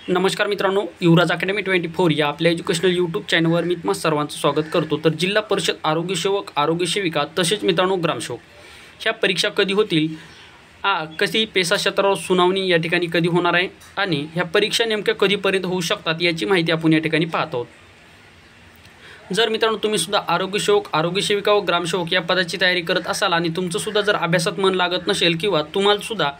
नमस्कार मित्रांनो, युवराज अकॅडमी 24 या आपल्या एज्युकेशनल यूट्यूब चॅनलवर मी तुम्हा सर्वांचं स्वागत करतो। तर जिल्हा परिषद आरोग्य सेवक, आरोग्य सेविका तसेच मित्रांनो ग्रामसेवक ह्या परीक्षा कधी होतील, कशी पेसा क्षेत्रावर सुनावणी या ठिकाणी कधी होणार आहे आणि ह्या परीक्षा नेमक्या कधीपर्यंत होऊ शकतात याची माहिती आपण या ठिकाणी पाहत आहोत। जर मित्रांनो तुम्ही सुद्धा आरोग्य सेवक, आरोग्य सेविका व ग्रामसेवक या पदाची तयारी करत असाल आणि तुमचं सुद्धा जर अभ्यासात मन लागत नसेल किंवा तुम्हाला सुद्धा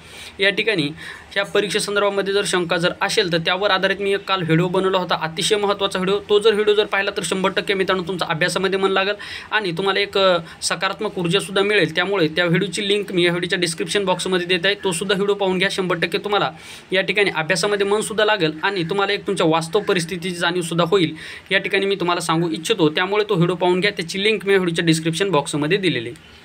या ठिकाणी ह्या परीक्षेसंदर्भामध्ये जर शंका जर असेल तर त्यावर आधारित मी एक काल व्हिडिओ बनवला होता, अतिशय महत्त्वाचा व्हिडिओ। तो जर व्हिडिओ जर पाहिला तर 100% मित्रांनो तुमचा अभ्यासामध्ये मन लागेल आणि तुम्हाला एक सकारात्मक ऊर्जासुद्धा मिळेल। त्यामुळे त्या व्हिडिओची लिंक मी या व्हिडिओच्या डिस्क्रिप्शन बॉक्समध्ये देत आहे, तो सुद्धा व्हिडिओ पाहून घ्या। 100% तुम्हाला या ठिकाणी अभ्यासामध्ये मनसुद्धा लागेल आणि तुम्हाला एक तुमच्या वास्तव परिस्थितीची जाणीवसुद्धा होईल या ठिकाणी मी तुम्हाला सांगू इच्छितो। त्यामुळे तो व्हिडिओ पाहून घ्या, त्याची लिंक मी व्हिडिओच्या डिस्क्रिप्शन बॉक्समध्ये दिलेली आहे।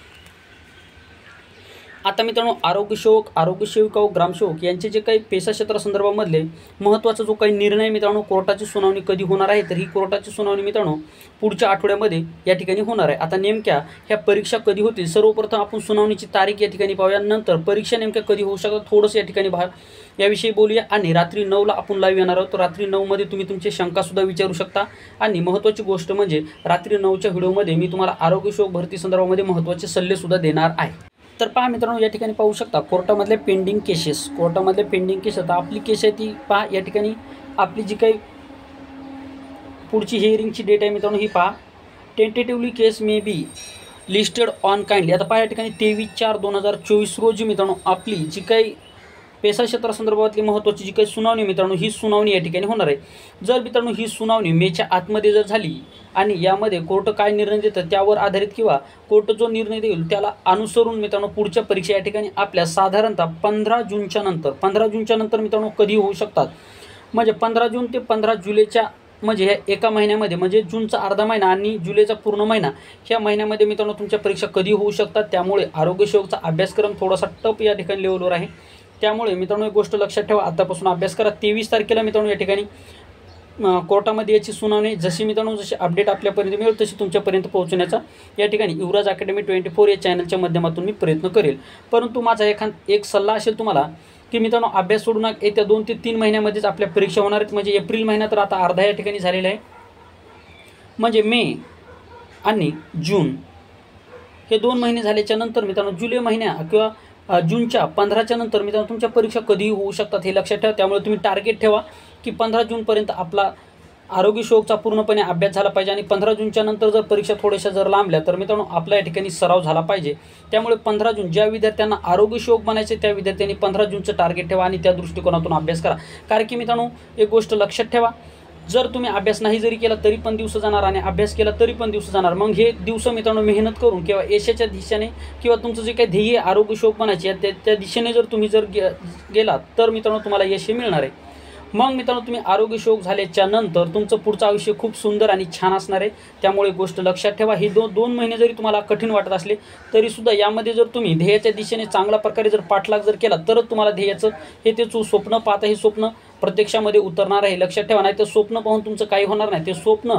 आता मित्रांनो आरोग्य सेवक, आरोग्य सेविका व ग्रामसेवक यांचे जे काही पेसा क्षेत्रासंदर्भामधले महत्त्वाचा जो काही निर्णय मित्रांनो, कोर्टाची सुनावणी कधी होणार आहे, तर ही कोर्टाची सुनावणी मित्रांनो पुढच्या आठवड्यामध्ये या ठिकाणी होणार आहे। आता नेमक्या ह्या परीक्षा कधी होतील, सर्वप्रथम आपण सुनावणीची तारीख या ठिकाणी पाहूया, नंतर परीक्षा नेमक्या कधी होऊ शकतात थोडंसं या ठिकाणी याविषयी बोलूया आणि रात्री 9ला आपण लाईव्ह येणार आहोत। तर रात्री 9मध्ये तुम्ही तुमचे शंकासुद्धा विचारू शकता आणि महत्त्वाची गोष्ट म्हणजे रात्री 9च्या व्हिडिओमध्ये मी तुम्हाला आरोग्य सेवक भरती संदर्भामध्ये महत्त्वाचे सल्लेसुद्धा देणार आहे। तर पहा मित्रांनो, या ठिकाणी पाहू शकता कोर्टामधले पेंडिंग केसेस, कोर्टामधले पेंडिंग केस। आता आपली केस आहे ती पहा, या ठिकाणी आपली जी काही पुढची हिअरिंगची डेट आहे मित्रांनो ही पहा, tentatively case may be listed on kindly. आता पहा या ठिकाणी 23/4/2024 रोजी मित्रांनो आपली जी काही पेसा क्षेत्रासंदर्भातली महत्त्वाची जी काही सुनावणी मित्रांनो, ही सुनावणी या ठिकाणी होणार आहे। जर मित्रांनो ही सुनावणी मेच्या आतमध्ये जर झाली आणि यामध्ये कोर्ट काय निर्णय देतं त्यावर आधारित किंवा कोर्ट जो निर्णय देईल त्याला अनुसरून मित्रांनो पुढच्या परीक्षा या ठिकाणी आपल्या साधारणतः 15 जूनच्या नंतर मित्रांनो कधी होऊ शकतात, म्हणजे 15 जून ते 15 जुलैच्या म्हणजे ह्या एका महिन्यामध्ये, म्हणजे जूनचा अर्धा महिना आणि जुलैचा पूर्ण महिना, ह्या महिन्यामध्ये मित्रांनो तुमच्या परीक्षा कधी होऊ शकतात। त्यामुळे आरोग्य सेवकचा अभ्यासक्रम थोडासा टफ या ठिकाणी लेवलवर आहे। त्यामुळे मित्रांनो एक गोष्ट लक्षात ठेवा, आतापासून अभ्यास करा। 23 तारखेला मित्रांनो या ठिकाणी कोर्टामध्ये याची सुनावणी जशी अपडेट आपल्यापर्यंत मिळेल तशी तुमच्यापर्यंत पोहोचण्याचा या ठिकाणी युवराज अकॅडमी 24 या चॅनलच्या माध्यमातून मी प्रयत्न करेल। परंतु माझा एक सल्ला असेल तुम्हाला की मित्रांनो अभ्यास सोडू नका, येत्या 2 ते 3 महिन्यामध्येच आपल्या परीक्षा होणार आहेत। म्हणजे एप्रिल महिना तर आता अर्धा या ठिकाणी झालेला आहे, म्हणजे मे आणि जून हे 2 महिने झाल्याच्या नंतर मित्रांनो जुलै महिन्या किंवा जूनच्या 15च्या नंतर मित्रांनो तुमच्या परीक्षा कधीही होऊ शकतात हे लक्षात ठेवा। त्यामुळे तुम्ही टार्गेट ठेवा की 15 जूनपर्यंत आपला आरोग्य सेवकचा पूर्णपणे अभ्यास झाला पाहिजे आणि 15 जूनच्या नंतर जर परीक्षा थोड्याशा जर लांबल्या तर मित्रांनो आपल्या या ठिकाणी सराव झाला पाहिजे। त्यामुळे 15 जून ज्या विद्यार्थ्यांना आरोग्य सेवक बनायचे त्या विद्यार्थ्यांनी 15 जूनचं टार्गेट ठेवा आणि त्या दृष्टिकोनातून अभ्यास करा। कारण की मित्रांनो एक गोष्ट लक्षात ठेवा, जर तुम्ही अभ्यास नाही जरी केला तरी पण दिवस जाणार आणि अभ्यास केला तरी पण दिवस जाणार। मग हे दिवस मित्रांनो मेहनत करून किंवा यशाच्या दिशेने किंवा तुमचं जे काही ध्येय आरोग्य सेवक बनायचे त्या दिशेने जर तुम्ही गेलात तर मित्रांनो तुम्हाला यश मिळणार आहे। मग मित्रांनो तुम्ही आरोग्य सेवक झाल्याच्या नंतर तुमचं पुढचं आयुष्य खूप सुंदर आणि छान असणार आहे। त्यामुळे गोष्ट लक्षात ठेवा, हे 2 महिने जरी तुम्हाला कठीण वाटत असले तरीसुद्धा यामध्ये जर तुम्ही ध्येयाच्या दिशेने चांगल्या प्रकारे जर पाठलाग जर केला तरच तुम्हाला ध्येयाचं ते स्वप्न पाहता हे स्वप्न प्रत्यक्षामध्ये उतरणार आहे। लक्षात ठेवा, नाही तर स्वप्न पाहून तुमचं काही होणार नाही। ते स्वप्न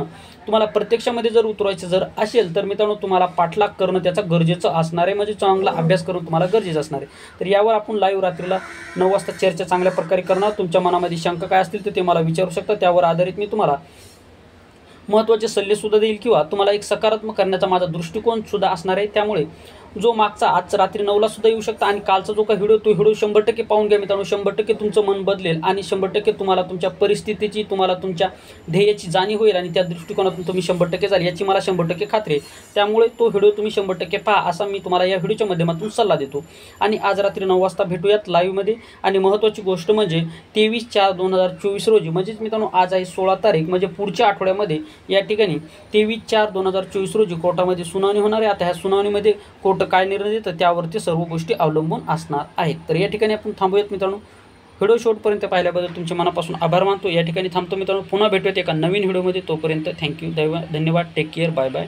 तुम्हाला प्रत्यक्षामध्ये जर उतरवायचं जर असेल तर मित्रांनो तुम्हाला पाठलाग करणं त्याचा गरजेचं असणार आहे, म्हणजे चांगला अभ्यास करून तुम्हाला गरजेचं असणार आहे। तर यावर आपण लाईव्ह रात्रीला 9 वाजता चर्चा चांगल्या प्रकारे करणार। तुमच्या मनामध्ये शंका काय असतील तर ते मला विचारू शकता, त्यावर आधारित मी तुम्हाला महत्त्वाचे सल्लेसुद्धा देईल किंवा तुम्हाला एक सकारात्मक करण्याचा माझा दृष्टिकोनसुद्धा असणार आहे। त्यामुळे जो मागचा आज रात्री 9ला सुद्धा येऊ शकता आणि कालचा जो काही व्हिडिओ तो व्हिडिओ 100% पाहून घ्या मित्रांनो। 100% तुमचं मन बदलेल आणि 100% तुम्हाला तुमच्या परिस्थितीची, तुम्हाला तुमच्या ध्येयाची जाणीव होईल आणि त्या दृष्टिकोनातून तुम्ही 100% जाल याची मला 100% खात्री आहे। त्यामुळे तो व्हिडिओ तुम्ही 100% पहा असा मी तुम्हाला या व्हिडिओच्या माध्यमातून सल्ला देतो। आणि आज रात्री 9 वाजता भेटूयात लाईव्हमध्ये। आणि महत्त्वाची गोष्ट म्हणजे 23/4/2024 रोजी, म्हणजेच मित्रांनो आज आहे 16 तारीख, म्हणजे पुढच्या आठवड्यामध्ये या ठिकाणी 23/4/2024 रोजी कोर्टामध्ये सुनावणी होणार आहे। आता ह्या सुनावणीमध्ये कोर्ट काय निर्णय देतं त्यावरती सर्व गोष्टी अवलंबून असणार आहेत। तर या ठिकाणी आपण थांबूयात मित्रांनो। व्हिडिओ शेवटपर्यंत पाहिल्याबद्दल तुमचे मनापासून आभार मानतो। या ठिकाणी थांबतो मित्रांनो, पुन्हा भेटूयात एका नवीन व्हिडिओमध्ये। तोपर्यंत थँक्यू, धन्यवाद, टेक केअर, बाय बाय।